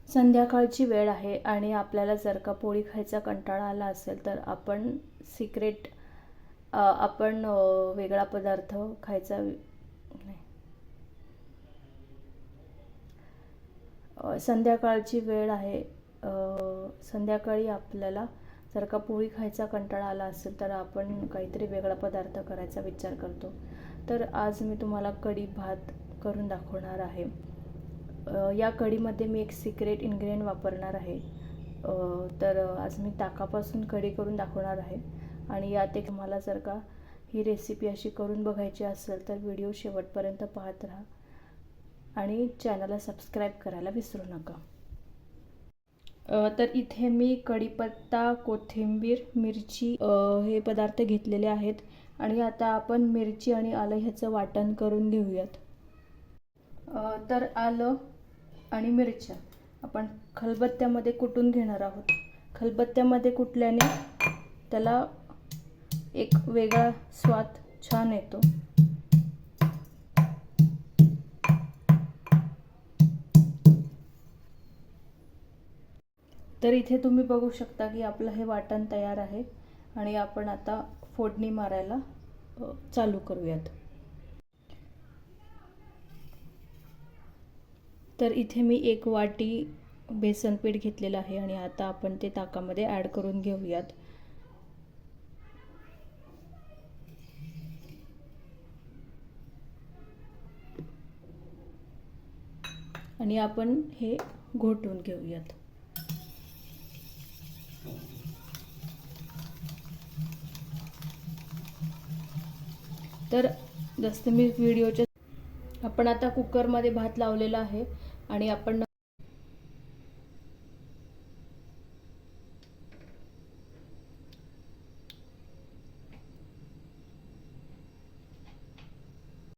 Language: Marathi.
संध्याकाळची वेळ आहे आणि आपल्याला जर का पोळी खायचा कंटाळा आला असेल तर आपण वेगळा पदार्थ खायचा संध्याकाळची वेळ आहे. संध्याकाळी आपल्याला जर का पोळी खायचा कंटाळा आला असेल तर आपण काहीतरी वेगळा पदार्थ करायचा विचार करतो. तर आज मी तुम्हाला कढी भात करून दाखवणार आहे. या कढीमध्ये मी एक सिक्रेट इन्ग्रेडियंट वापरणार आहे. तर आज मी ताकापासून कढी करून दाखवणार आहे आणि यात एक तुम्हाला जर का ही रेसिपी अशी करून बघायची असेल तर व्हिडिओ शेवटपर्यंत पाहत राहा आणि चॅनलला सबस्क्राईब करायला विसरू नका. तर इथे मी कढीपत्ता, कोथिंबीर, मिरची हे पदार्थ घेतलेले आहेत आणि आता आपण मिरची आणि आलं ह्याचं वाटण करून घेऊयात. तर आलं आणि मिरच्या आपण खलबत्त्यामध्ये कुटून घेणार आहोत. खलबत्त्यामध्ये कुटल्याने त्याला एक वेगळा स्वाद छान येतो. तर इथे तुम्ही बघू शकता की आपलं हे वाटण तयार आहे आणि आपण आता फोडणी मारायला चालू करूयात. तर इथे मी 1 वाटी बेसन पीठ घेतलेलं आहे आणि आता आपण ते ताकामध्ये ॲड करून घेऊयात. आणि आपण हे घोटून घेऊयात. तर जसं मी व्हिडिओच्या आपण आता कुकरमध्ये भात लावलेला आहे आणि आपण